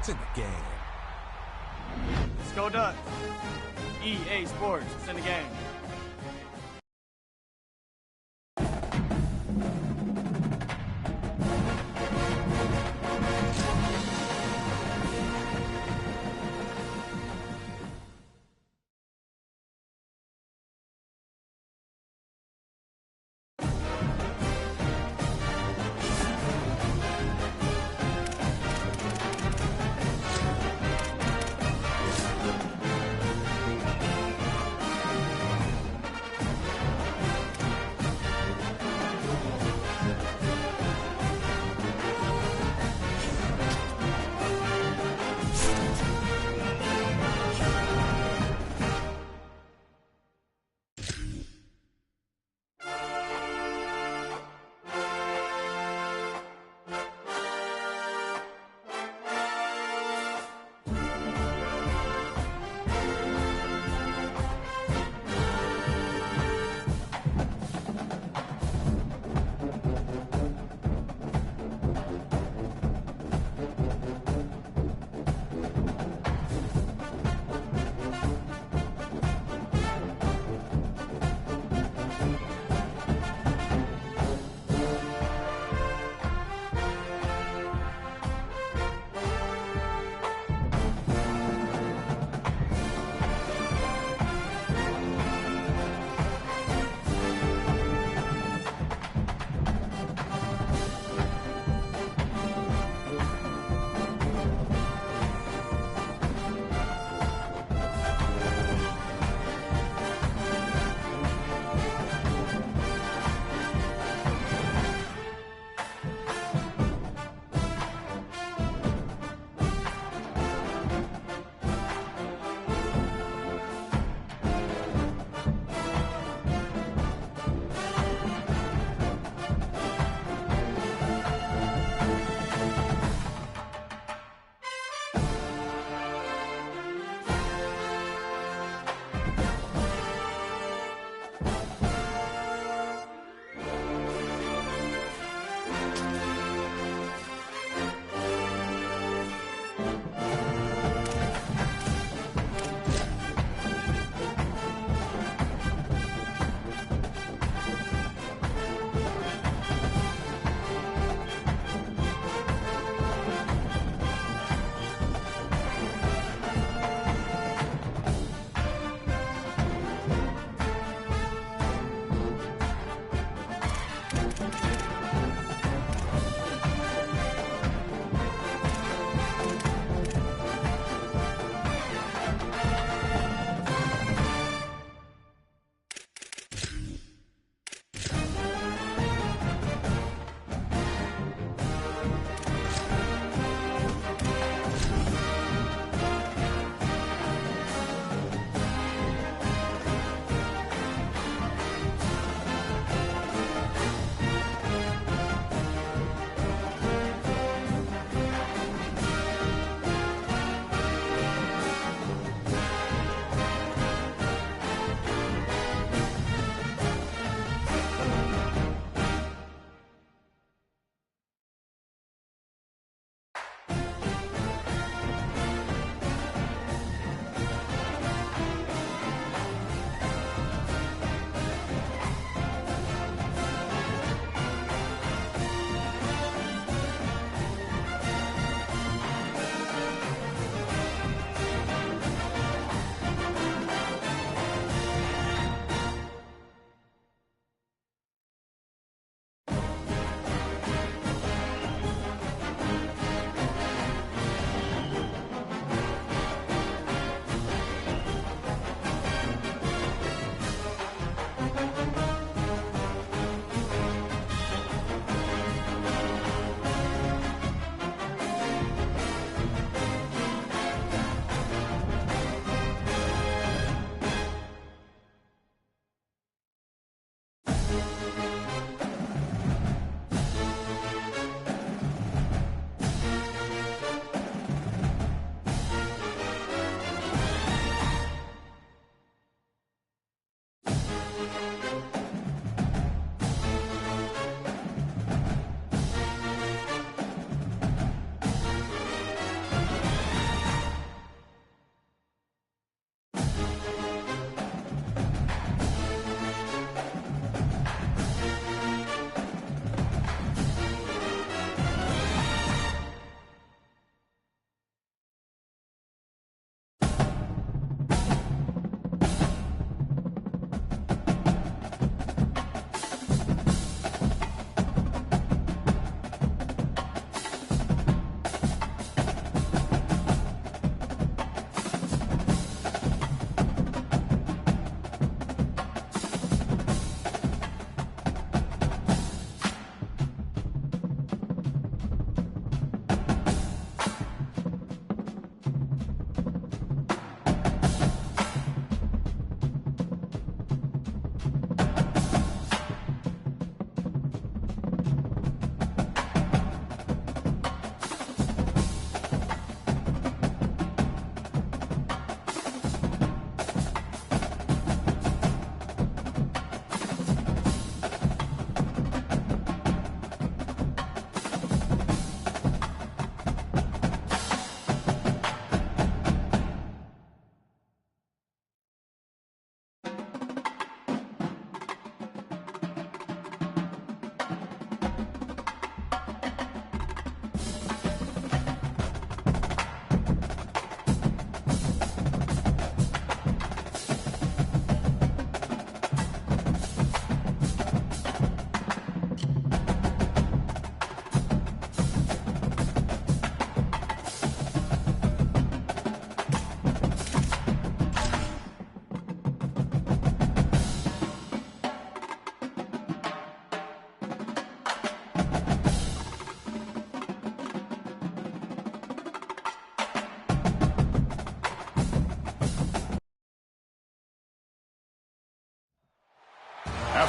It's in the game. Let's go Ducks. EA Sports, it's in the game.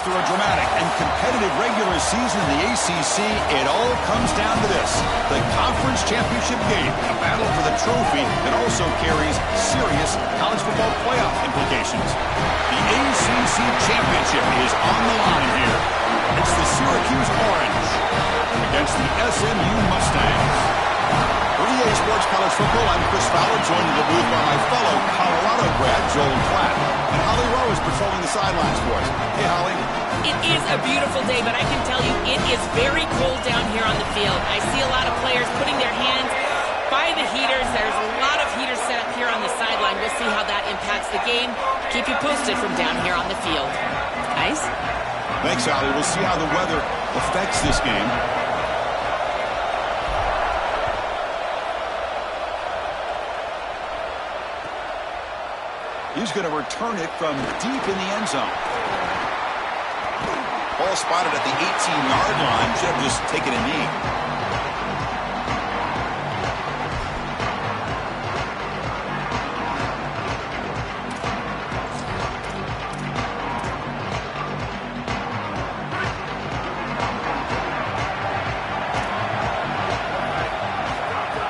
After a dramatic and competitive regular season in the ACC, it all comes down to this: the conference championship game, a battle for the trophy that also carries serious college football playoff implications. The ACC championship is on the line here. It's the Syracuse Orange against the SMU Mustangs. For EA Sports College Football, I'm Chris Fowler, joined in the booth by my fellow Colorado grad, Joel Klatt. And Holly Rowe is patrolling the sidelines for us. Hey, Holly. It is a beautiful day, but I can tell you it is very cold down here on the field. I see a lot of players putting their hands by the heaters. There's a lot of heaters set up here on the sideline. We'll see how that impacts the game. Keep you posted from down here on the field. Ice? Thanks, Holly. We'll see how the weather affects this game. He's going to return it from deep in the end zone. Ball spotted at the 18-yard line. Should have just taken a knee.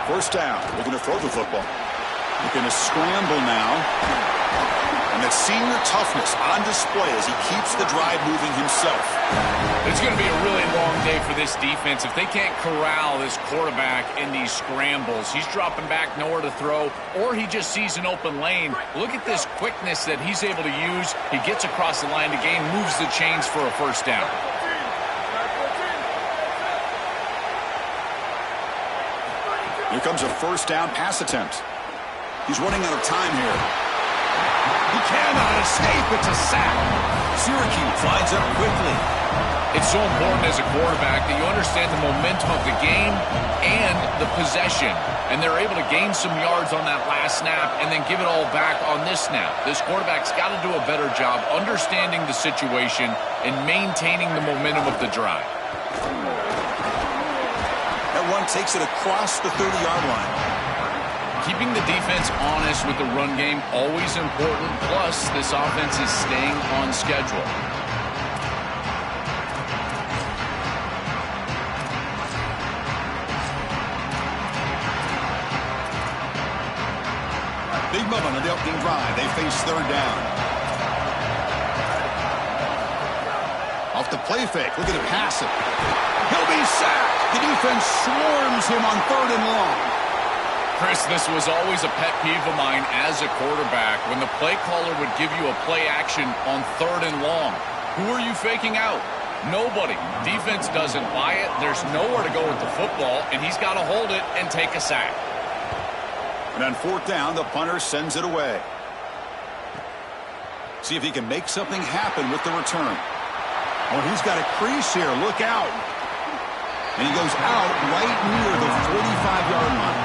First down. Looking to throw the football. Looking to scramble now. And that senior toughness on display as he keeps the drive moving himself. It's going to be a really long day for this defense. If they can't corral this quarterback in these scrambles, he's dropping back nowhere to throw, or he just sees an open lane. Look at this quickness that he's able to use. He gets across the line to gain, moves the chains for a first down. Here comes a first down pass attempt. He's running out of time here. He cannot escape. It's a sack. Syracuse lines up quickly. It's so important as a quarterback that you understand the momentum of the game and the possession. And they're able to gain some yards on that last snap and then give it all back on this snap. This quarterback's got to do a better job understanding the situation and maintaining the momentum of the drive. That one takes it across the 30-yard line. Keeping the defense honest with the run game, always important. Plus, this offense is staying on schedule. Big moment on the opening drive. They face third down. Off the play fake. Look at it pass it. He'll be sacked. The defense swarms him on third and long. Chris, this was always a pet peeve of mine as a quarterback when the play caller would give you a play action on third and long. Who are you faking out? Nobody. Defense doesn't buy it. There's nowhere to go with the football, and he's got to hold it and take a sack. And on fourth down, the punter sends it away. See if he can make something happen with the return. Oh, he's got a crease here. Look out. And he goes out right near the 45-yard line.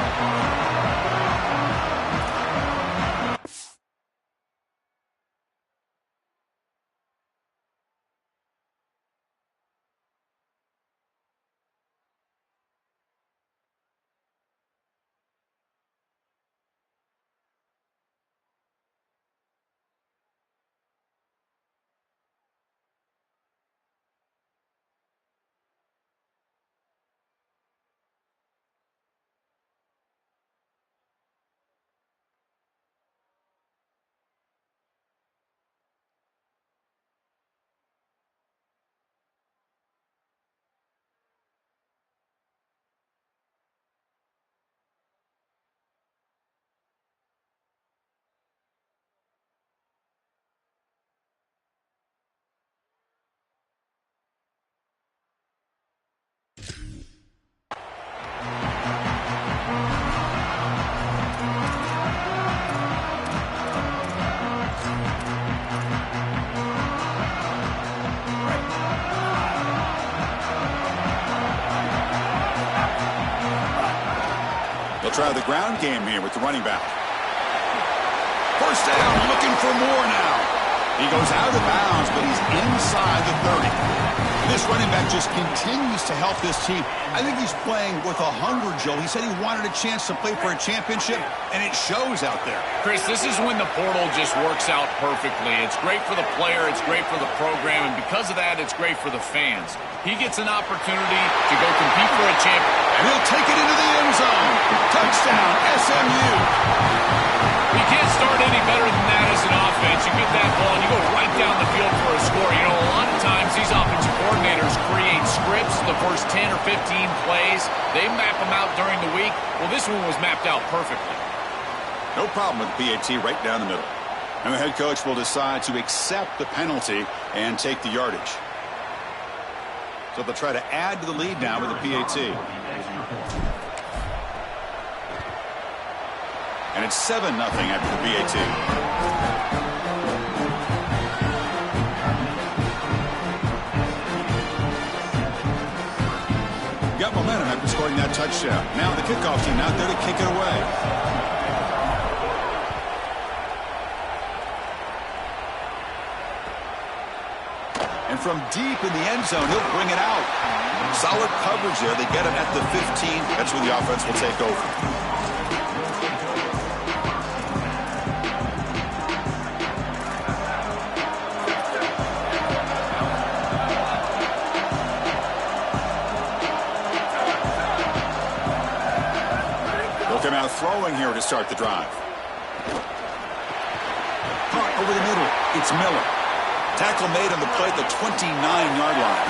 Try the ground game here with the running back. First down, looking for more now. He goes out of bounds, but he's inside the 30. This running back just continues to help this team. I think he's playing with a hunger, Joe. He said he wanted a chance to play for a championship, and it shows out there. Chris, this is when the portal just works out perfectly. It's great for the player, it's great for the program, and because of that, it's great for the fans. He gets an opportunity to go compete for a championship. And he'll take it into the end zone. Touchdown, SMU. You can't start any better than that as an offense. You get that ball and you go right down the field for a score. You know, a lot of times these offensive coordinators create scripts the first 10 or 15 plays. They map them out during the week. Well, this one was mapped out perfectly. No problem with the PAT right down the middle. And the head coach will decide to accept the penalty and take the yardage. So they'll try to add to the lead now with the PAT. And it's 7-0 after the PAT. Got momentum after scoring that touchdown. Now the kickoff team out there to kick it away. And from deep in the end zone, he'll bring it out. Solid coverage there. They get him at the 15. That's where the offense will take over. Come out throwing here to start the drive. Punt over the middle. It's Miller. Tackle made on the play at the 29-yard line.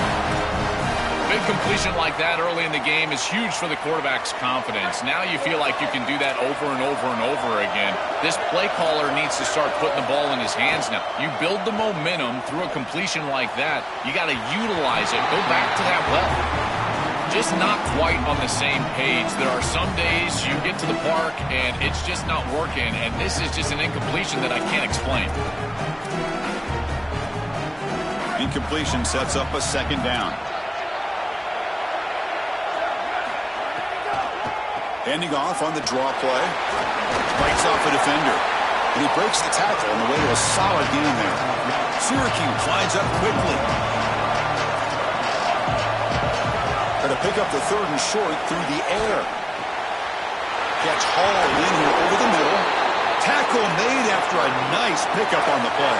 Big completion like that early in the game is huge for the quarterback's confidence. Now you feel like you can do that over and over and over again. This play caller needs to start putting the ball in his hands now. You build the momentum through a completion like that. You got to utilize it. Go back to that well. Just not quite on the same page. There are some days you get to the park and it's just not working, and this is just an incompletion that I can't explain. Incompletion sets up a second down. Handing off on the draw play. Bites off a defender. And he breaks the tackle on the way to a solid gain there. Syracuse lines up quickly. To pick up the third and short through the air. Catch hauled in here over the middle. Tackle made after a nice pickup on the play.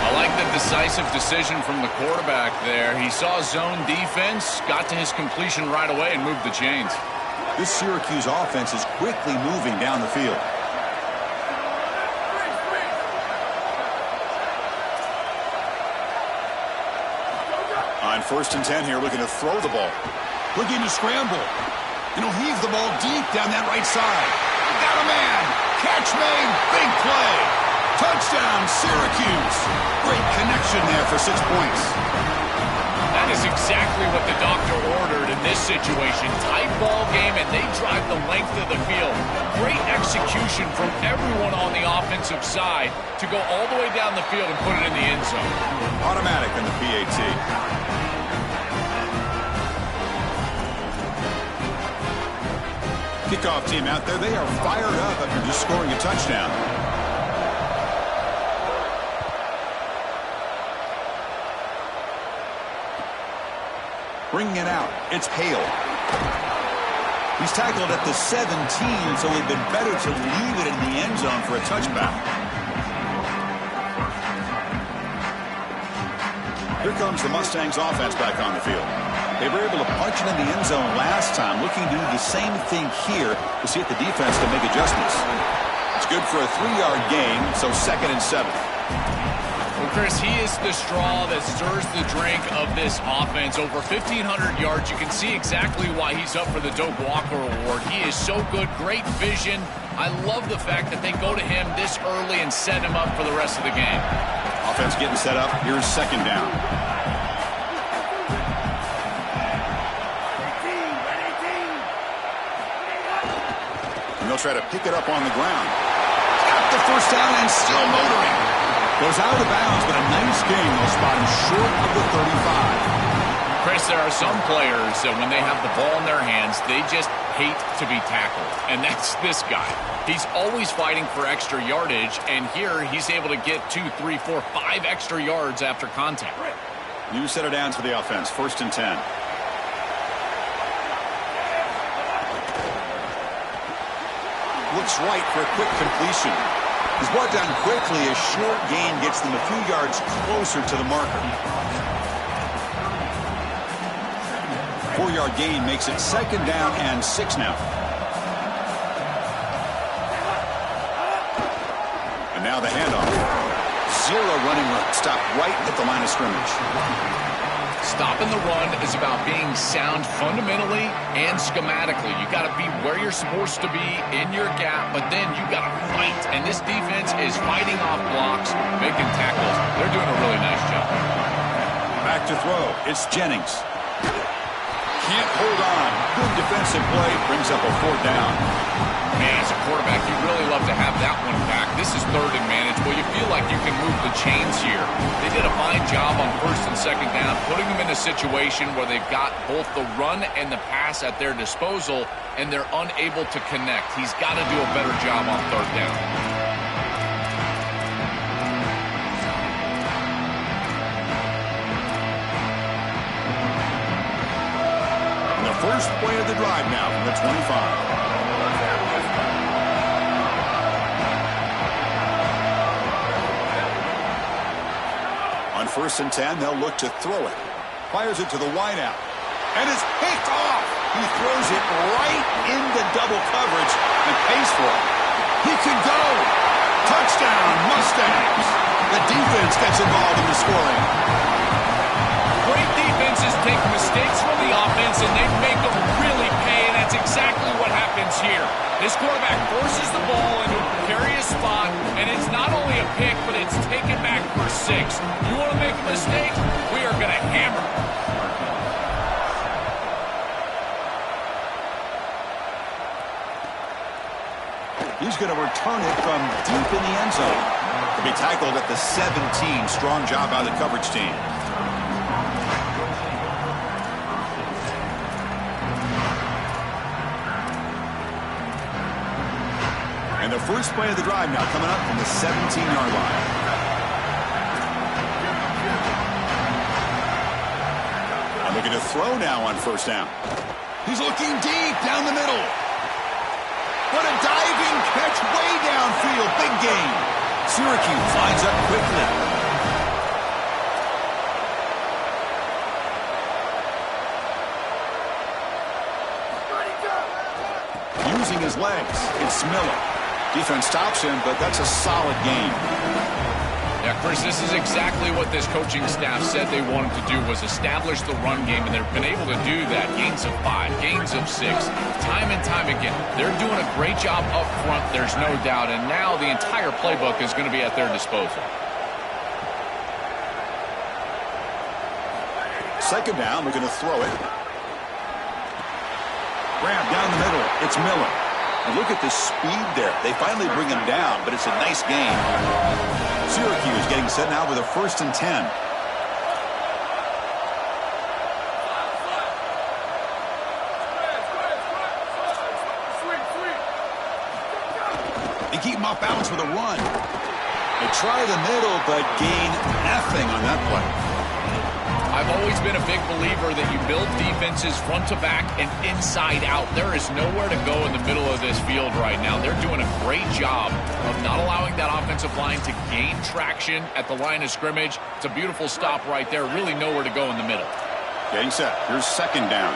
I like the decisive decision from the quarterback there. He saw zone defense, got to his completion right away, and moved the chains. This Syracuse offense is quickly moving down the field. On 1st and 10 here, looking to throw the ball. Looking to scramble. And he'll heave the ball deep down that right side. Got a man. Catch made. Big play. Touchdown, Syracuse. Great connection there for 6 points. That is exactly what the doctor ordered in this situation. Tight ball game, and they drive the length of the field. Great execution from everyone on the offensive side to go all the way down the field and put it in the end zone. Automatic in the PAT. Kickoff team out there. They are fired up after just scoring a touchdown. Bringing it out. It's Hale. He's tackled at the 17, so it would have been better to leave it in the end zone for a touchback. Here comes the Mustangs offense back on the field. They were able to punch it in the end zone last time, looking to do the same thing here to see if the defense can make adjustments. It's good for a 3-yard gain, so 2nd and 7. Well, Chris, he is the straw that stirs the drink of this offense. Over 1,500 yards. You can see exactly why he's up for the Doak Walker Award. He is so good, great vision. I love the fact that they go to him this early and set him up for the rest of the game. Offense getting set up. Here's 2nd down. And they'll try to pick it up on the ground. Got the first down and still motoring. Goes out of bounds, but a nice gain. They'll spot him short of the 35. Chris, there are some players that when they have the ball in their hands, they just hate to be tackled. And that's this guy. He's always fighting for extra yardage, and here he's able to get 2, 3, 4, 5 extra yards after contact. New set of downs for the offense. 1st and 10. Looks right for a quick completion. He's brought down quickly. A short gain gets them a few yards closer to the marker. 4-yard gain makes it 2nd down and 6 now. And now the handoff. 0 running room. Stopped right at the line of scrimmage. Stopping the run is about being sound fundamentally and schematically. You got to be where you're supposed to be in your gap, but then you got to fight. And this defense is fighting off blocks, making tackles. They're doing a really nice job. Back to throw. It's Jennings. Can't hold on. Good defensive play. Brings up a 4th down. Man, as a quarterback, you really love to have that one back. This is 3rd and manageable. You feel like you can move the chains here. They did a fine job on 1st and 2nd down, putting them in a situation where they've got both the run and the pass at their disposal, and they're unable to connect. He's got to do a better job on 3rd down. First play of the drive now from the 25. On 1st and 10, they'll look to throw it. Fires it to the wideout. And it's picked off. He throws it right into double coverage and pays for it. He could go. Touchdown, Mustangs. The defense gets involved in the scoring. Great defenses take mistakes from the offense, and they make them really pay, and that's exactly what happens here. This quarterback forces the ball into a precarious spot, and it's not only a pick, but it's taken back for 6. You want to make a mistake? We are going to hammer. He's going to return it from deep in the end zone. To be tackled at the 17. Strong job by the coverage team. And the first play of the drive now coming up from the 17-yard line. And looking to throw now on 1st down. He's looking deep down the middle. What a diving catch way downfield. Big gain. Syracuse lines up quickly. Using his legs, it's Miller. Defense stops him, but that's a solid game. Yeah, Chris, this is exactly what this coaching staff said they wanted to do, was establish the run game, and they've been able to do that. Gains of 5, gains of 6, time and time again. They're doing a great job up front, there's no doubt, and now the entire playbook is going to be at their disposal. 2nd down, we're going to throw it. Grab down the middle, it's Miller. And look at the speed there. They finally bring him down, but it's a nice game. Syracuse getting set now with a 1st and 10. They keep him off balance with a run. They try the middle, but gain nothing on that play. I've always been a big believer that you build defenses front to back and inside out. There is nowhere to go in the middle of this field right now. They're doing a great job of not allowing that offensive line to gain traction at the line of scrimmage. It's a beautiful stop right there. Really nowhere to go in the middle. Getting set. Here's 2nd down.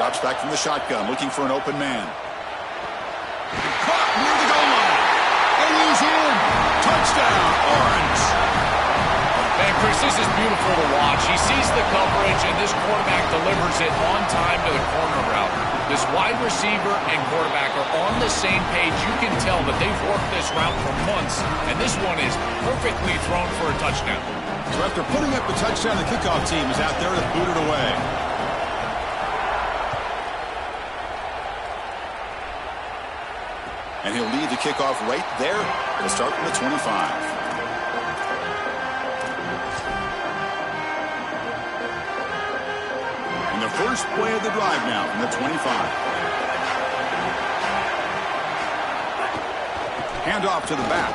Drops back from the shotgun, looking for an open man. Caught near the goal line. And he's in. Touchdown, Orange. Man, Chris, this is beautiful to watch. He sees the coverage, and this quarterback delivers it on time to the corner route. This wide receiver and quarterback are on the same page. You can tell that they've worked this route for months, and this one is perfectly thrown for a touchdown. So after putting up the touchdown, the kickoff team is out there to boot it away. And he'll lead the kickoff right there. It'll start from the 25. first play of the drive now from the 25. Handoff to the back.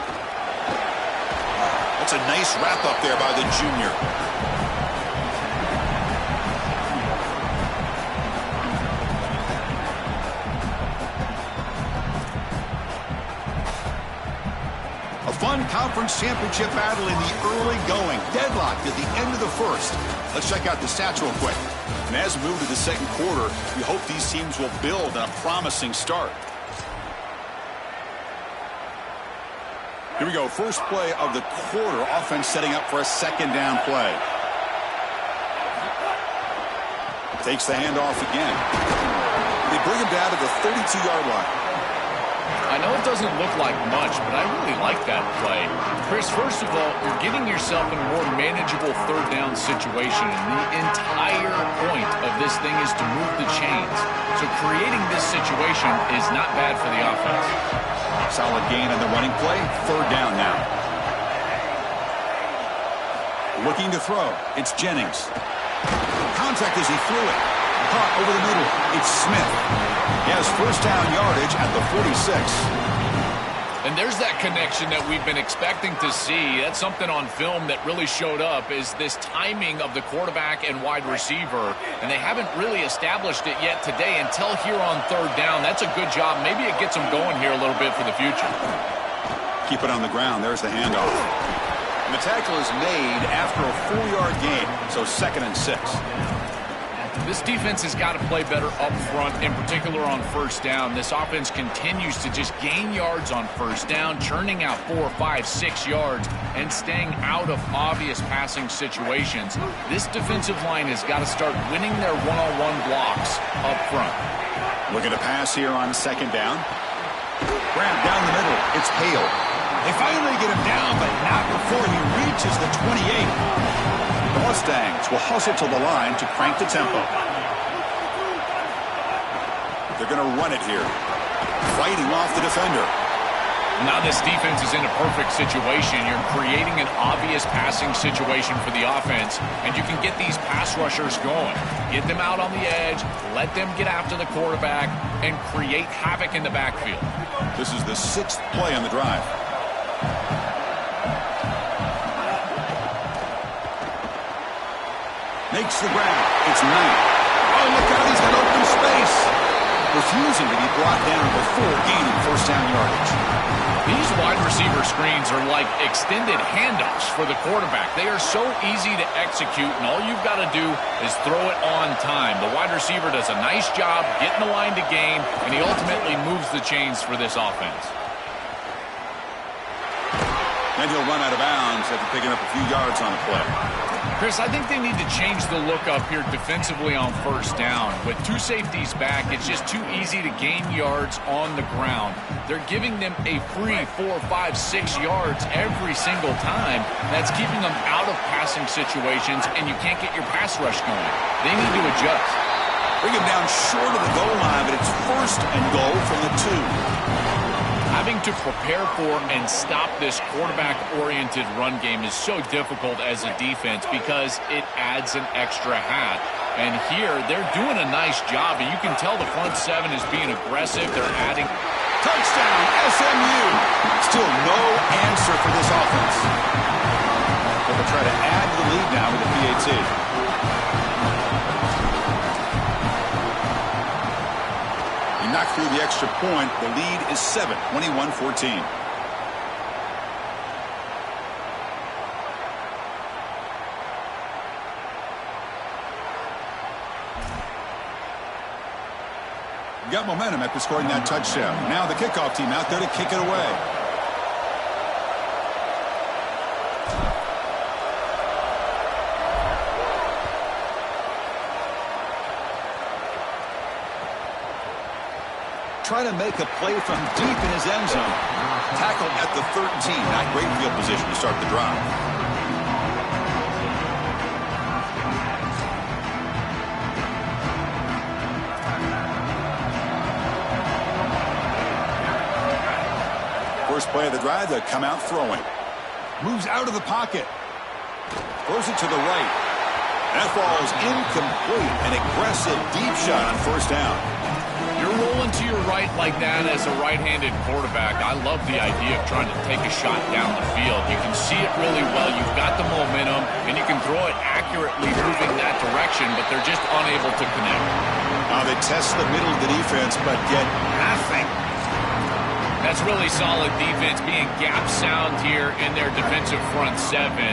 That's a nice wrap up there by the junior. A fun conference championship battle in the early going. Deadlocked at the end of the first. Let's check out the stats real quick. And as we move to the second quarter, we hope these teams will build on a promising start. Here we go. First play of the quarter. Offense setting up for a second down play. Takes the handoff again. They bring him down to the 32-yard line. I know it doesn't look like much, but I really like that play. Chris, first of all, you're getting yourself in a more manageable third down situation, and the entire point of this thing is to move the chains. So creating this situation is not bad for the offense. Solid gain on the running play. Third down now. Looking to throw. It's Jennings. Contact as he threw it. Caught over the middle. It's Smith. He has first down yardage at the 46. And there's that connection that we've been expecting to see. That's something on film that really showed up, is this timing of the quarterback and wide receiver. And they haven't really established it yet today until here on third down. That's a good job. Maybe it gets them going here a little bit for the future. Keep it on the ground. There's the handoff. And the tackle is made after a 4-yard gain. So 2nd and 6. This defense has got to play better up front, in particular on first down. This offense continues to just gain yards on first down, churning out 4, 5, 6 yards, and staying out of obvious passing situations. This defensive line has got to start winning their one-on-one blocks up front. Looking to pass here on second down. Grab down the middle. It's Hale. They finally get him down, but not before he reaches the 28. The Mustangs will hustle to the line to crank the tempo. They're going to run it here. Fighting off the defender. Now this defense is in a perfect situation. You're creating an obvious passing situation for the offense, and you can get these pass rushers going. Get them out on the edge, let them get after the quarterback, and create havoc in the backfield. This is the 6th play on the drive. Makes the grab. It's Knight. Oh, look out. He's got open space. Refusing to be brought down before gaining first down yardage. These wide receiver screens are like extended handoffs for the quarterback. They are so easy to execute, and all you've got to do is throw it on time. The wide receiver does a nice job getting the line to gain, and he ultimately moves the chains for this offense. And he'll run out of bounds after picking up a few yards on the play. Chris, I think they need to change the look up here defensively on first down. With 2 safeties back, it's just too easy to gain yards on the ground. They're giving them a free 4, 5, 6 yards every single time. That's keeping them out of passing situations, and you can't get your pass rush going. They need to adjust. Bring him down short of the goal line, but it's first and goal from the 2. Having to prepare for and stop this quarterback-oriented run game is so difficult as a defense because it adds an extra hat. And here, they're doing a nice job, and you can tell the front 7 is being aggressive. They're adding. Touchdown, SMU. Still no answer for this offense. They'll try to add to the lead now with the PAT. Knocked through the extra point. The lead is 7, 21-14. Got momentum after scoring that touchdown. Now the kickoff team out there to kick it away. Trying to make a play from deep in his end zone. Tackled at the 13. Not great field position to start the drive. First play of the drive, they come out throwing. Moves out of the pocket. Throws it to the right. That ball's incomplete. An aggressive deep shot on first down. You're rolling to your right like that as a right-handed quarterback. I love the idea of trying to take a shot down the field. You can see it really well. You've got the momentum, and you can throw it accurately moving that direction, but they're just unable to connect. Now they test the middle of the defense, but get nothing. That's really solid defense, being gap sound here in their defensive front seven.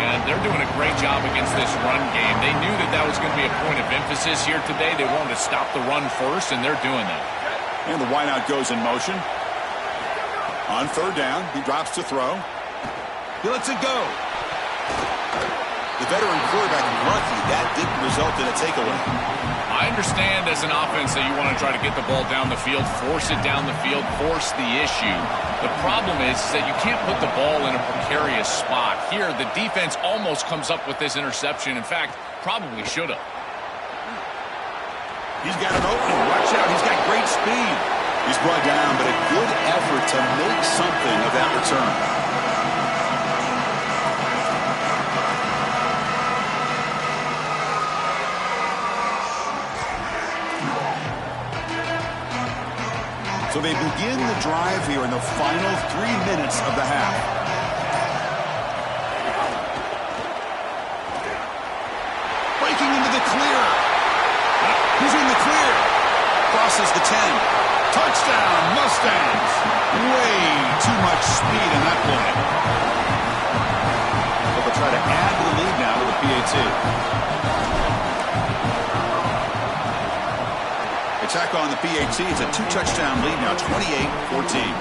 And they're doing a great job against this run game. They knew that that was going to be a point of emphasis here today. They wanted to stop the run first, and they're doing that. And the wideout goes in motion. On third down, he drops to throw. He lets it go. The veteran quarterback lucky that didn't result in a takeaway. I understand as an offense that you want to try to get the ball down the field, force it down the field, force the issue. The problem is that you can't put the ball in a precarious spot. Here, the defense almost comes up with this interception. In fact, probably should have. He's got an opening. Watch out. He's got great speed. He's brought down, but a good effort to make something of that return. So they begin the drive here in the final 3 minutes of the half. Breaking into the clear. He's in the clear. Crosses the 10. Touchdown, Mustangs. Way too much speed in that play. But they'll try to add to the lead now with the PAT. Attack on the PAT. It's a 2-touchdown lead now, 28-14.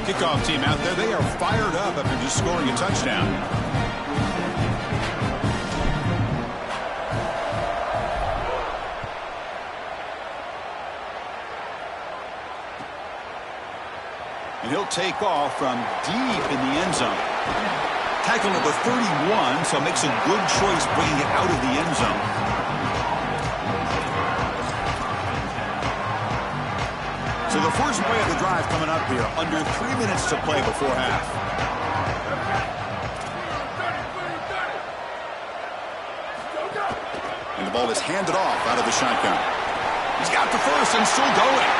Kickoff team out there. They are fired up after just scoring a touchdown. And he'll take off from deep in the end zone. Tackle number 31, so makes a good choice bringing it out of the end zone. So the first play of the drive coming up here, under 3 minutes to play before half. And the ball is handed off out of the shotgun. He's got the first and still going.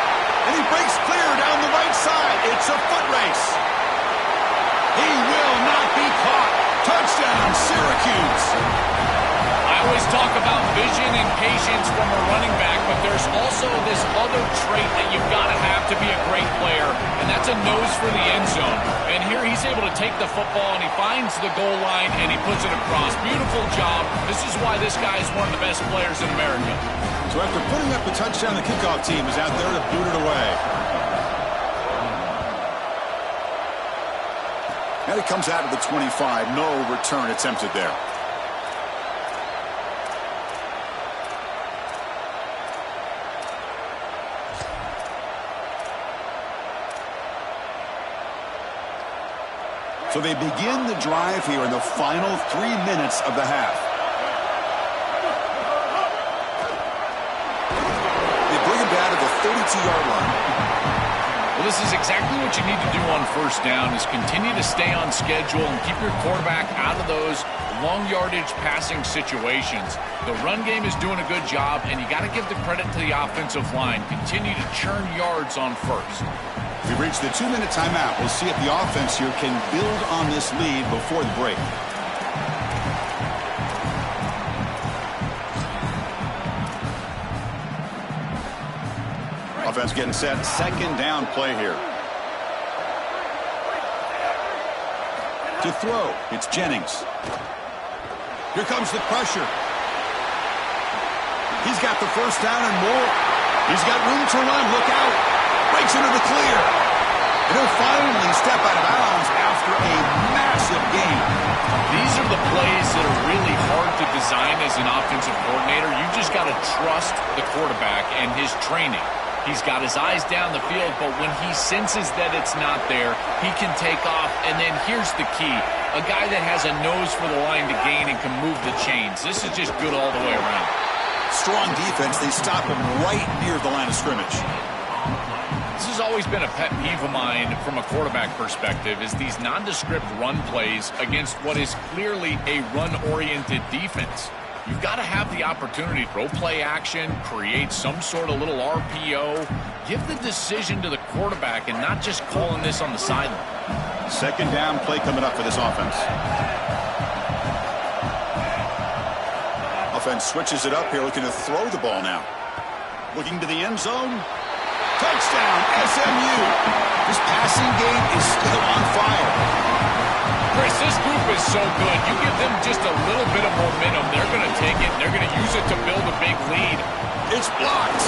And he breaks clear down the right side. It's a foot race. He will not be caught. Touchdown, Syracuse. I always talk about vision and patience from a running back, but there's also this other trait that you've got to have to be a great player, and that's a nose for the end zone. And here he's able to take the football, and he finds the goal line, and he puts it across. Beautiful job. This is why this guy is one of the best players in America. So after putting up the touchdown, the kickoff team is out there to boot it away. And it comes out of the 25. No return attempted there. So they begin the drive here in the final 3 minutes of the half. They bring him down to the 32-yard line. Well, this is exactly what you need to do on first down, is continue to stay on schedule and keep your quarterback out of those long yardage passing situations. The run game is doing a good job, and you got to give the credit to the offensive line. Continue to churn yards on first. We've reached the 2-minute timeout. We'll see if the offense here can build on this lead before the break. Offense getting set. Second down play here. To throw, it's Jennings. Here comes the pressure. He's got the first down and more. He's got room to run. Look out. Breaks into the clear. And he'll finally step out of bounds after a massive gain. These are the plays that are really hard to design as an offensive coordinator. You just got to trust the quarterback and his training. He's got his eyes down the field, but when he senses that it's not there, he can take off. And then here's the key. A guy that has a nose for the line to gain and can move the chains. This is just good all the way around. Strong defense. They stop him right near the line of scrimmage. This has always been a pet peeve of mine from a quarterback perspective, is these nondescript run plays against what is clearly a run-oriented defense. You've got to have the opportunity to throw play action, create some sort of little RPO, give the decision to the quarterback and not just calling this on the sideline. Second down play coming up for this offense. Offense switches it up here, looking to throw the ball now. Looking to the end zone. Touchdown, SMU. This passing game is still on fire. Chris, this group is so good. You give them just a little bit of momentum, they're going to take it, and they're going to use it to build a big lead. It's blocked.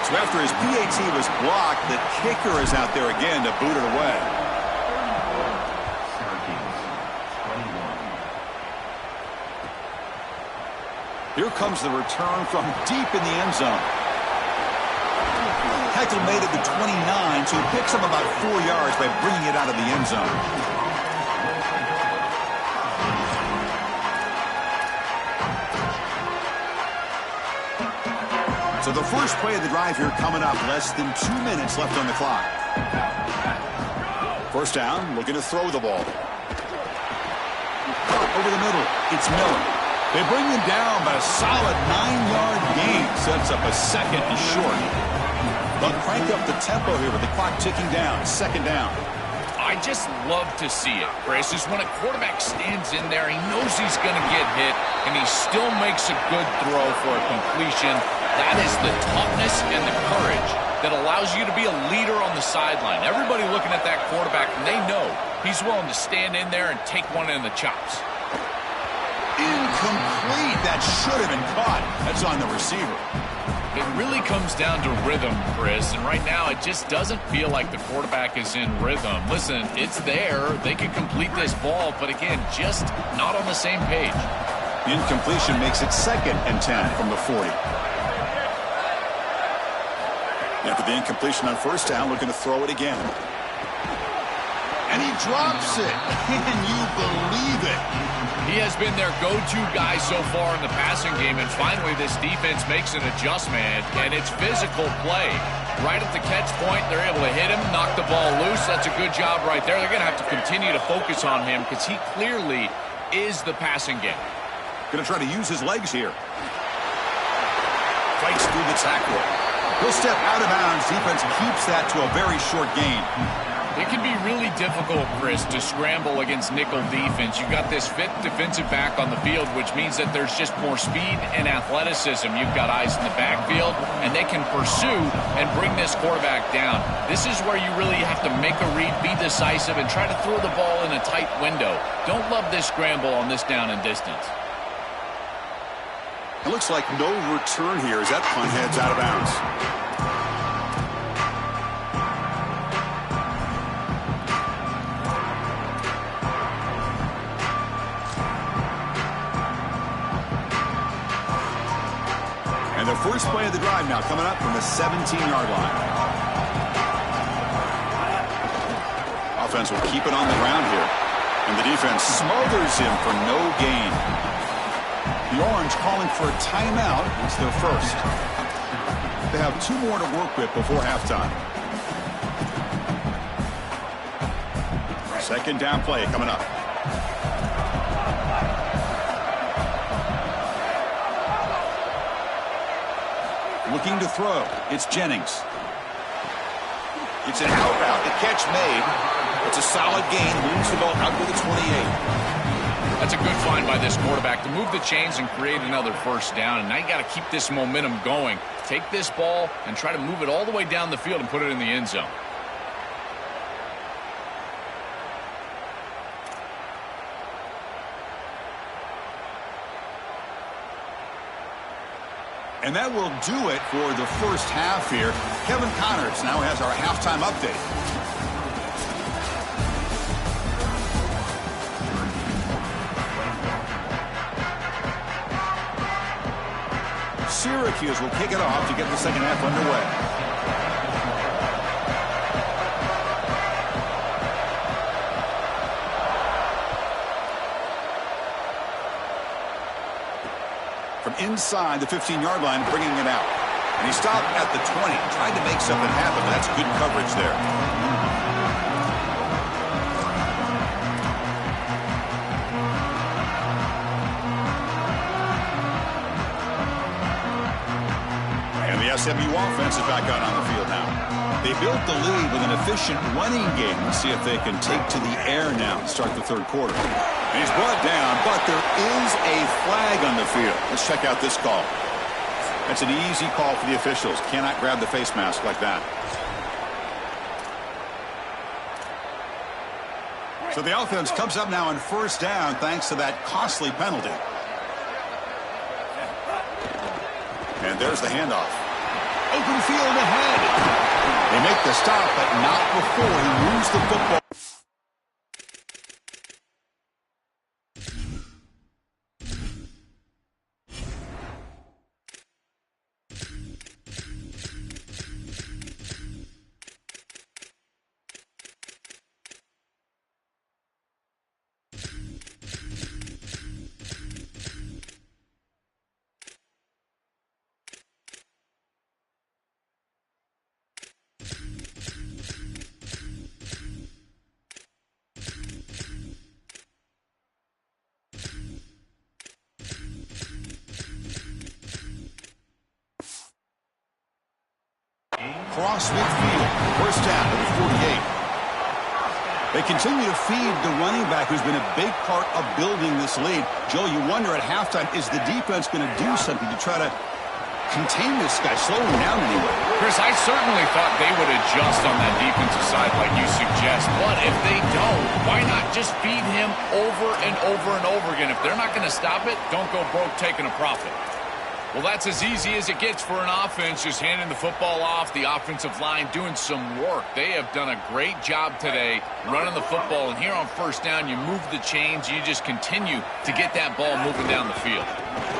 So after his PAT was blocked, the kicker is out there again to boot it away. Here comes the return from deep in the end zone. Heckle made it to 29, so he picks up about 4 yards by bringing it out of the end zone. So the first play of the drive here coming up, less than 2 minutes left on the clock. First down, looking to throw the ball. Over the middle, it's Miller. They bring him down, but a solid 9-yard gain sets up a second and short. They'll crank up the tempo here with the clock ticking down. Second down. I just love to see it, Chris, is when a quarterback stands in there, he knows he's going to get hit, and he still makes a good throw for a completion. That is the toughness and the courage that allows you to be a leader on the sideline. Everybody looking at that quarterback, and they know he's willing to stand in there and take one in the chops. Incomplete. That should have been caught. That's on the receiver. It really comes down to rhythm, Chris, and right now it just doesn't feel like the quarterback is in rhythm. Listen, it's there. They can complete this ball, but again, just not on the same page. Incompletion makes it 2nd and 10 from the 40. After the incompletion on first down, looking to throw it again. And he drops it. Can you believe it? He has been their go-to guy so far in the passing game, and finally this defense makes an adjustment, and it's physical play. Right at the catch point, they're able to hit him, knock the ball loose. That's a good job right there. They're going to have to continue to focus on him because he clearly is the passing game. Going to try to use his legs here. Fights through the tackle. He'll step out of bounds. Defense keeps that to a very short gain. It can be really difficult, Chris, to scramble against nickel defense. You've got this fifth defensive back on the field, which means that there's just more speed and athleticism. You've got eyes in the backfield, and they can pursue and bring this quarterback down. This is where you really have to make a read, be decisive, and try to throw the ball in a tight window. Don't love this scramble on this down and distance. It looks like no return here as that punt heads out of bounds. And the first play of the drive now coming up from the 17-yard line. Offense will keep it on the ground here. And the defense smothers him for no gain. The Orange calling for a timeout. It's their first. They have 2 more to work with before halftime. Second down play coming up. Looking to throw. It's Jennings. It's an out route. The catch made. It's a solid gain. Moves the ball out to the 28. That's a good find by this quarterback to move the chains and create another first down. And now you got to keep this momentum going. Take this ball and try to move it all the way down the field and put it in the end zone. And that will do it for the first half here. Kevin Connors now has our halftime update. Syracuse will kick it off to get the second half underway. From from inside the 15-yard line, bringing it out. And he stopped at the 20, tried to make something happen, but that's good coverage there. And the SMU offense is back out on the field now. They built the lead with an efficient running game. Let's see if they can take to the air now to start the third quarter. And he's brought down, but there is a flag on the field. Let's check out this call. That's an easy call for the officials. Cannot grab the face mask like that. So the offense comes up now on first down thanks to that costly penalty. And there's the handoff. Open field ahead. They make the stop, but not before he moves the football. Cross midfield, first down, number 48. They continue to feed the running back, who's been a big part of building this lead. Joe, you wonder at halftime, is the defense going to do something to try to contain this guy, slow him down anyway? Chris, I certainly thought they would adjust on that defensive side like you suggest, but if they don't, why not just feed him over and over and over again? If they're not going to stop it, don't go broke taking a profit. Well, that's as easy as it gets for an offense, just handing the football off, the offensive line doing some work. They have done a great job today running the football, and here on first down, you move the chains, you just continue to get that ball moving down the field.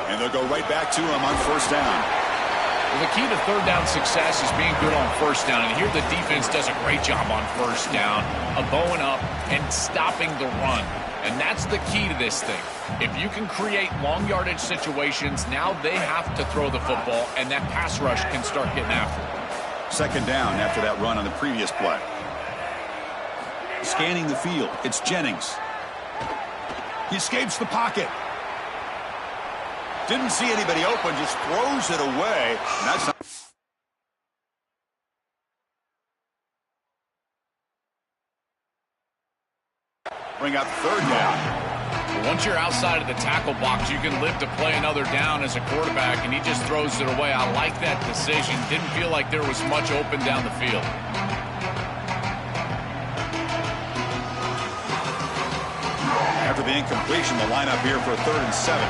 And they'll go right back to him on first down. Well, the key to third down success is being good on first down, and here the defense does a great job on first down of bowing up and stopping the run. And that's the key to this thing. If you can create long yardage situations, now they have to throw the football, and that pass rush can start getting after it. Second down after that run on the previous play. Scanning the field, it's Jennings. He escapes the pocket. Didn't see anybody open, just throws it away. And that's not... Bring out the third down. Once you're outside of the tackle box, you can live to play another down as a quarterback, and he just throws it away. I like that decision. Didn't feel like there was much open down the field. After the incompletion, the lineup here for 3rd and 7.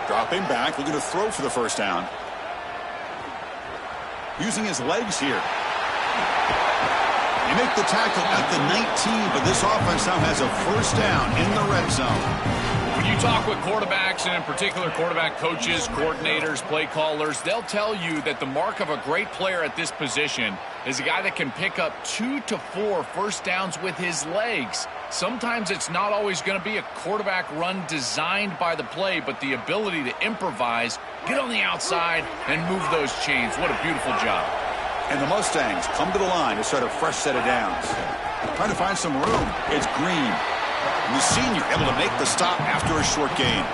Dropping back, looking to throw for the first down. Using his legs here. They make the tackle at the 19, but this offense now has a first down in the red zone. When you talk with quarterbacks, and in particular quarterback coaches, coordinators, play callers, they'll tell you that the mark of a great player at this position is a guy that can pick up 2 to 4 first downs with his legs. Sometimes it's not always going to be a quarterback run designed by the play, but the ability to improvise, get on the outside, and move those chains. What a beautiful job. And the Mustangs come to the line to start a fresh set of downs. Trying to find some room. It's Green. And the senior able to make the stop after a short gain.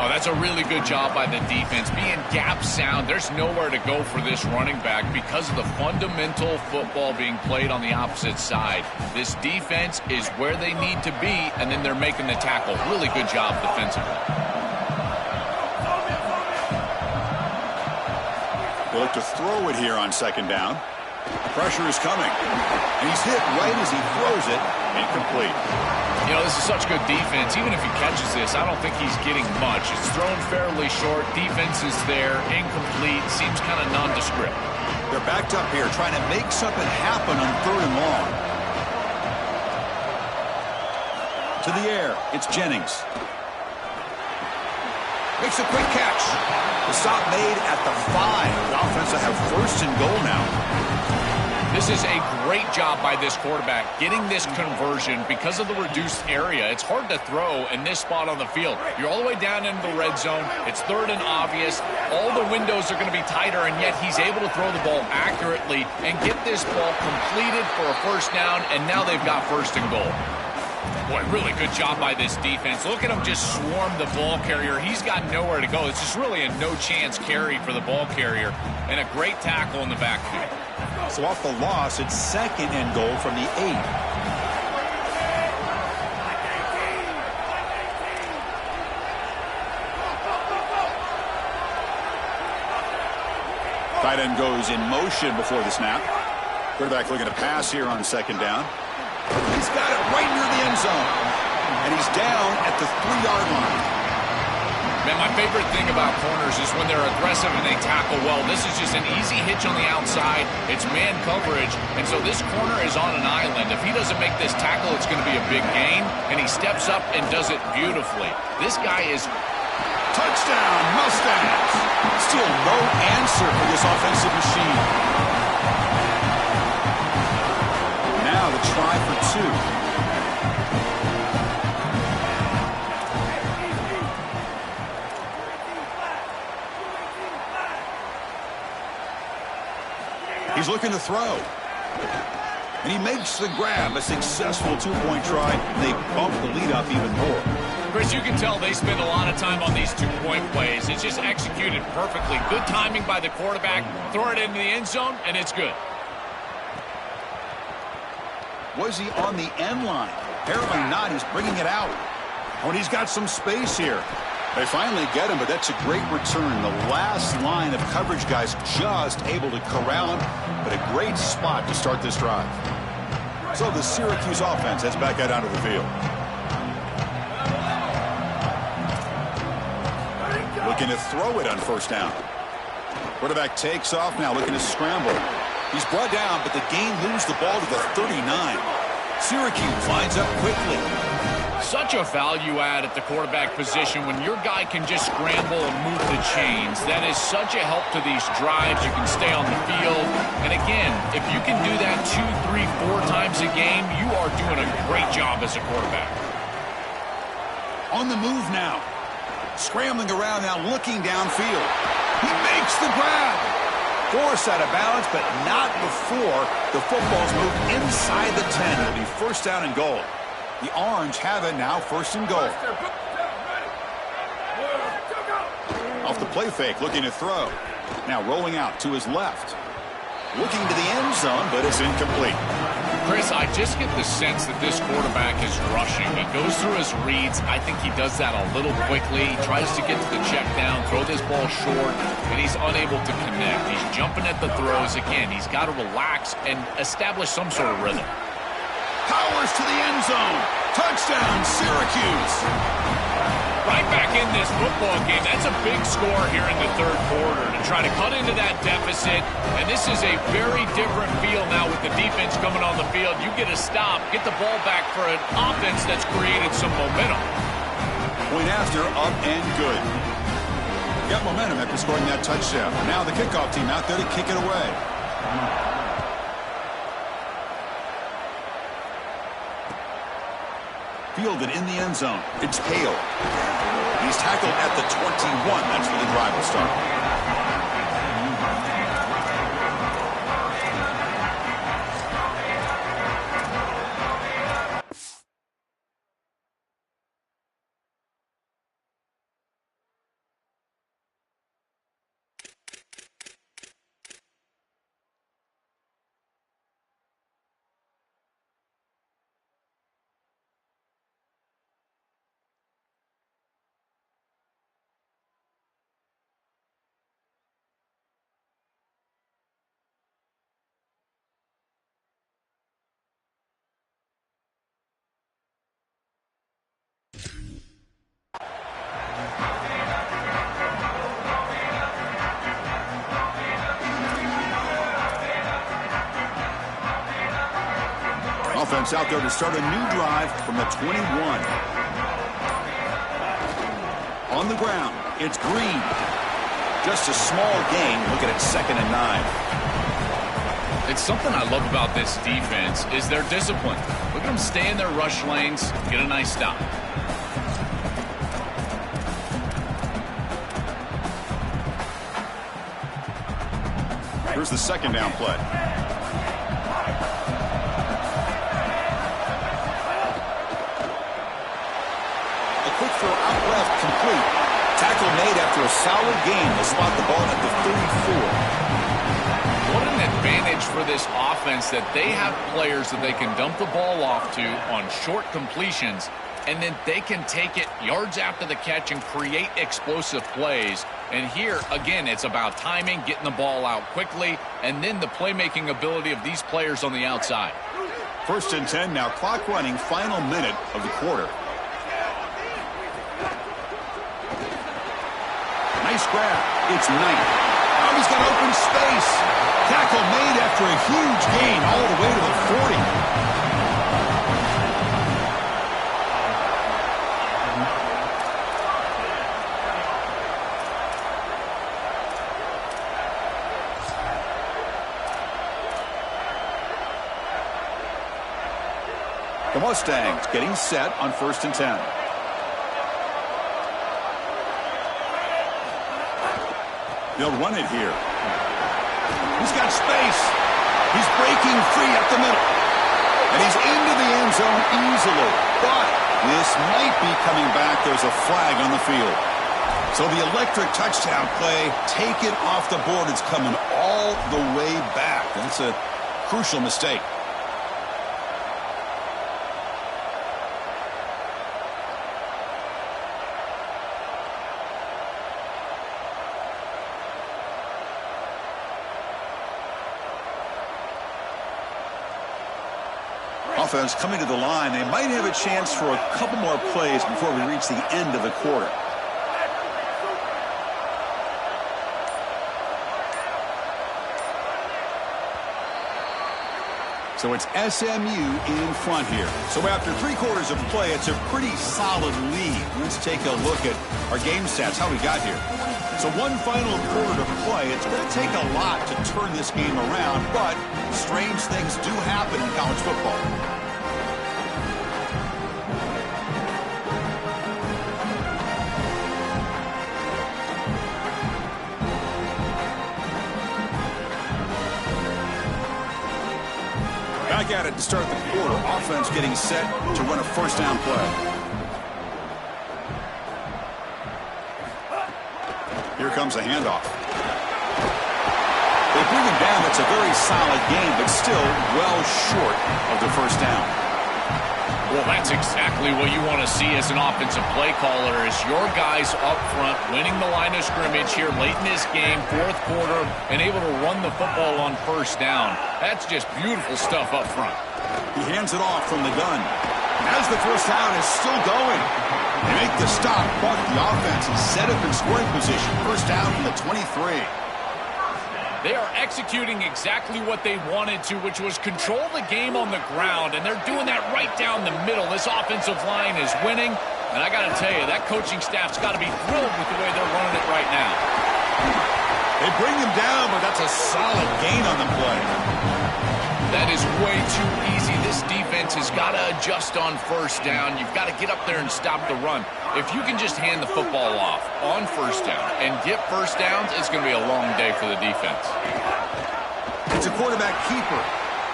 Oh, that's a really good job by the defense. Being gap sound, there's nowhere to go for this running back because of the fundamental football being played on the opposite side. This defense is where they need to be, and then they're making the tackle. Really good job defensively. They look to throw it here on second down. Pressure is coming. And he's hit right as he throws it. Incomplete. You know, this is such good defense. Even if he catches this, I don't think he's getting much. It's thrown fairly short. Defense is there. Incomplete. Seems kind of nondescript. They're backed up here trying to make something happen on 3rd and long. To the air. It's Jennings. Makes a quick catch. The stop made at the 5. The offense will have 1st and goal now. This is a great job by this quarterback getting this conversion because of the reduced area. It's hard to throw in this spot on the field. You're all the way down into the red zone. It's third and obvious. All the windows are going to be tighter, and yet he's able to throw the ball accurately and get this ball completed for a first down, and now they've got first and goal. Boy, really good job by this defense. Look at him just swarm the ball carrier. He's got nowhere to go. It's just really a no-chance carry for the ball carrier, and a great tackle in the backfield. So off the loss, it's second and goal from the 8. Tight end goes in motion before the snap. Quarterback looking to pass here on second down. He's got it right near the end zone. And he's down at the 3-yard line. Man, my favorite thing about corners is when they're aggressive and they tackle well. This is just an easy hitch on the outside. It's man coverage. And so this corner is on an island. If he doesn't make this tackle, it's going to be a big gain. And he steps up and does it beautifully. This guy is... Touchdown, Mustangs. Still no answer for this offensive machine. Now the try for 2. He's looking to throw. And he makes the grab. A successful two-point try. They bump the lead up even more. Chris, you can tell they spend a lot of time on these two-point plays. It's just executed perfectly. Good timing by the quarterback. Throw it into the end zone, and it's good. Was he on the end line? Apparently not. He's bringing it out. Oh, and he's got some space here. They finally get him, but that's a great return. The last line of coverage guys just able to corral him, but a great spot to start this drive. So the Syracuse offense heads back out onto the field. Looking to throw it on first down. Quarterback takes off now, looking to scramble. He's brought down, but the gain moves the ball to the 39. Syracuse lines up quickly. Such a value add at the quarterback position when your guy can just scramble and move the chains. That is such a help to these drives. You can stay on the field. And again, if you can do that 2, 3, 4 times a game, you are doing a great job as a quarterback. On the move now. Scrambling around now, looking downfield. He makes the grab. Forced out of bounds, but not before the football's moved inside the 10. It'll be first down and goal. The Orange have it now, first and goal. Off the play fake, looking to throw. Now rolling out to his left. Looking to the end zone, but it's incomplete. Chris, I just get the sense that this quarterback is rushing. He goes through his reads. I think he does that a little quickly. He tries to get to the check down, throw this ball short, and he's unable to connect. He's jumping at the throws. Again, he's got to relax and establish some sort of rhythm. Powers to the end zone. Touchdown, Syracuse. Right back in this football game. That's a big score here in the third quarter to try to cut into that deficit. And this is a very different feel now with the defense coming on the field. You get a stop, get the ball back for an offense that's created some momentum. Point after, up and good. Got momentum after scoring that touchdown. Now the kickoff team out there to kick it away. Fielded in the end zone. It's Hale. He's tackled at the 21. That's where the drive will start. Offense out there to start a new drive from the 21. On the ground, it's Green. Just a small gain. Looking at 2nd and 9. It's something I love about this defense is their discipline. Look at them stay in their rush lanes, get a nice stop. Here's the second down play. A quick throw out left, complete. Tackle made after a solid gain. They'll spot the ball at the 34. What an advantage for this offense that they have players that they can dump the ball off to on short completions, and then they can take it yards after the catch and create explosive plays. And here, again, it's about timing, getting the ball out quickly, and then the playmaking ability of these players on the outside. 1st and 10, now clock running, final minute of the quarter. Nice grab. It's Knight. Oh, he's got open space. Tackle made after a huge gain all the way to the 40. The Mustangs getting set on 1st and 10. They'll run it here. He's got space. He's breaking free up the middle. And he's into the end zone easily. But this might be coming back. There's a flag on the field. So the electric touchdown play, take it off the board. It's coming all the way back. That's a crucial mistake. Offense coming to the line. They might have a chance for a couple more plays before we reach the end of the quarter. So it's SMU in front here. So after 3 quarters of play, it's a pretty solid lead. Let's take a look at our game stats, how we got here. So one final quarter to play. It's going to take a lot to turn this game around, but strange things do happen in college football. Back at it to start the quarter. Offense getting set to run a 1st down play. Here comes a handoff. They bring him down. It's a very solid game, but still well short of the 1st down. Well, that's exactly what you want to see as an offensive play caller is your guys up front winning the line of scrimmage here late in this game, 4th quarter, and able to run the football on 1st down. That's just beautiful stuff up front. He hands it off from the gun. As the 1st down is still going. They make the stop, but the offense is set up in scoring position. 1st down from the 23. They are executing exactly what they wanted to, which was control the game on the ground, and they're doing that right down the middle. This offensive line is winning, and I got to tell you, that coaching staff's got to be thrilled with the way they're running it right now. They bring him down, but that's a solid gain on the play. That is way too easy. This defense has got to adjust on 1st down. You've got to get up there and stop the run. If you can just hand the football off on 1st down and get 1st downs, it's going to be a long day for the defense. It's a quarterback keeper.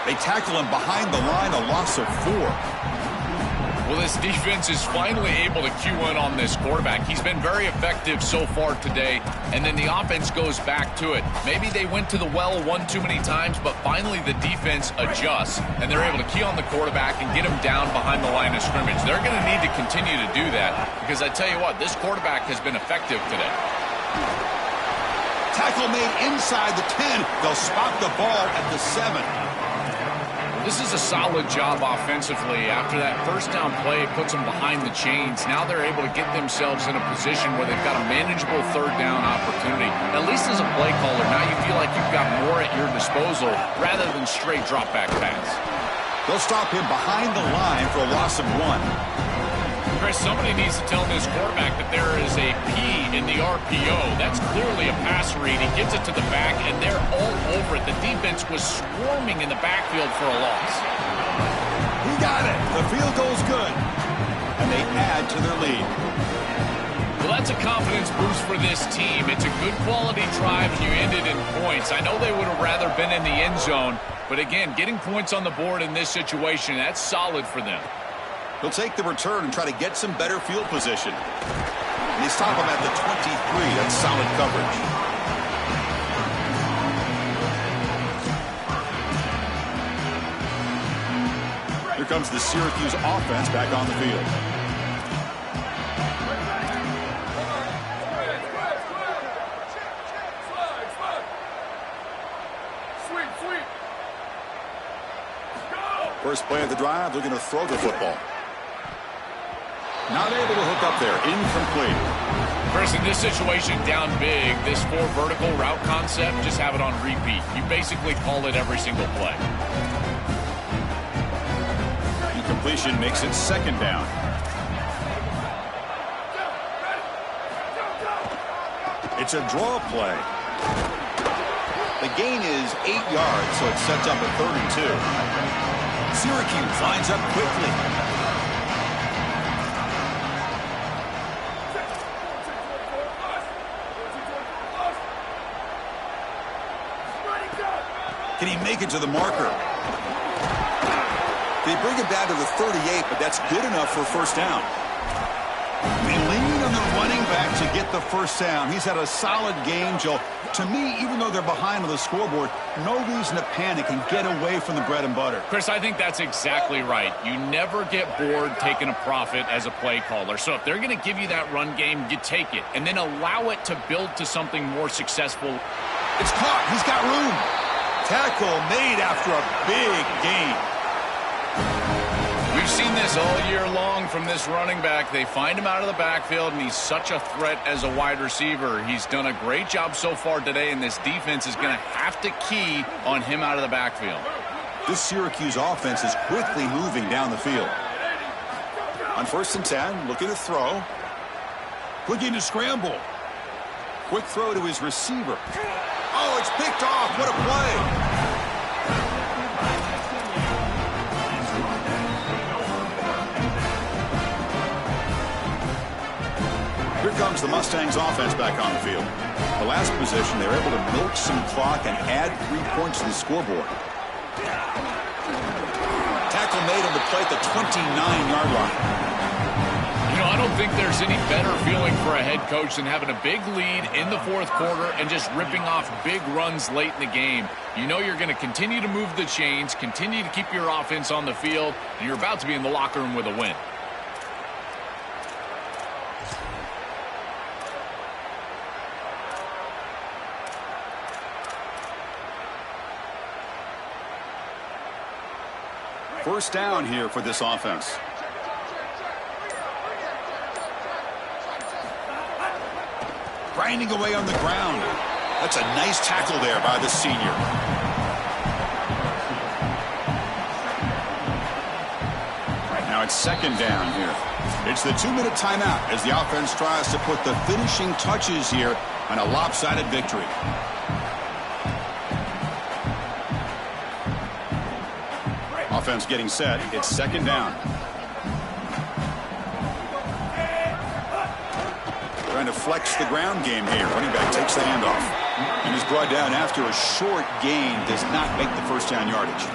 They tackle him behind the line, a loss of 4. Well, this defense is finally able to cue in on this quarterback. He's been very effective so far today, and then the offense goes back to it. Maybe they went to the well one too many times, but finally the defense adjusts, and they're able to key on the quarterback and get him down behind the line of scrimmage. They're going to need to continue to do that because I tell you what, this quarterback has been effective today. Tackle made inside the 10. They'll spot the ball at the 7. This is a solid job offensively. After that 1st down play, it puts them behind the chains. Now they're able to get themselves in a position where they've got a manageable 3rd down opportunity. At least as a play caller, now you feel like you've got more at your disposal rather than straight drop back pass. They'll stop him behind the line for a loss of 1. Chris, somebody needs to tell this quarterback that there is a P in the RPO. That's clearly a pass read. He gives it to the back, and they're all over it. The defense was swarming in the backfield for a loss. He got it. The field goal's good. And they add to their lead. Well, that's a confidence boost for this team. It's a good quality drive, and you ended in points. I know they would have rather been in the end zone, but again, getting points on the board in this situation, that's solid for them. He'll take the return and try to get some better field position. And they stop him at the 23. That's solid coverage. Here comes the Syracuse offense back on the field. First play of the drive, looking to throw the football. Not able to hook up there. Incomplete. First, in this situation, down big, this 4 vertical route concept, just have it on repeat. You basically call it every single play. Incompletion makes it second down. It's a draw play. The gain is 8 yards, so it sets up a 3rd and 2. Syracuse lines up quickly. Can he make it to the marker? They bring it down to the 38, but that's good enough for first down. They lean on the running back to get the first down. He's had a solid game, Joe. To me, even though they're behind on the scoreboard, no reason to panic and get away from the bread and butter. Chris, I think that's exactly right. You never get bored taking a profit as a play caller. So if they're going to give you that run game, you take it. And then allow it to build to something more successful. It's caught. He's got room. Tackle made after a big gain. We've seen this all year long from this running back. They find him out of the backfield, and he's such a threat as a wide receiver. He's done a great job so far today, and this defense is going to have to key on him out of the backfield. This Syracuse offense is quickly moving down the field. On 1st and 10, looking to throw. Looking to scramble. Quick throw to his receiver. Oh, it's picked off. What a play. Here comes the Mustangs offense back on the field. The last possession, they were able to milk some clock and add 3 points to the scoreboard. Tackle made on the play at the 29-yard line. You know, I don't think there's any better feeling for a head coach than having a big lead in the 4th quarter and just ripping off big runs late in the game. You know you're going to continue to move the chains, continue to keep your offense on the field, and you're about to be in the locker room with a win. First down here for this offense. Grinding away on the ground. That's a nice tackle there by the senior. Now it's second down here. It's the 2-minute timeout as the offense tries to put the finishing touches here on a lopsided victory. Offense getting set. It's second down. Trying to flex the ground game here. Running back takes the handoff. And is brought down after a short gain. Does not make the first down yardage.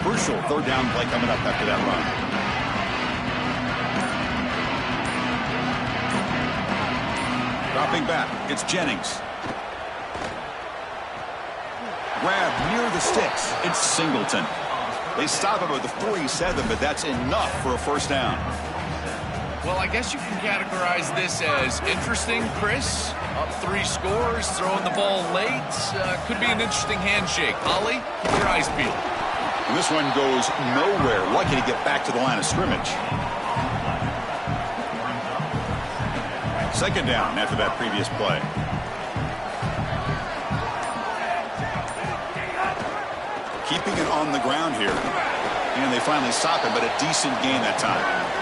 Crucial 3rd down play coming up after that run. Dropping back. It's Jennings. Grab near the sticks. It's Singleton. They stop him at the 47, but that's enough for a first down. Well, I guess you can categorize this as interesting, Chris. Up 3 scores, throwing the ball late. Could be an interesting handshake. Ollie, keep your eyes peeled. And this one goes nowhere. Lucky to get back to the line of scrimmage. Second down after that previous play. keeping it on the ground here. And they finally stop it, but a decent gain that time.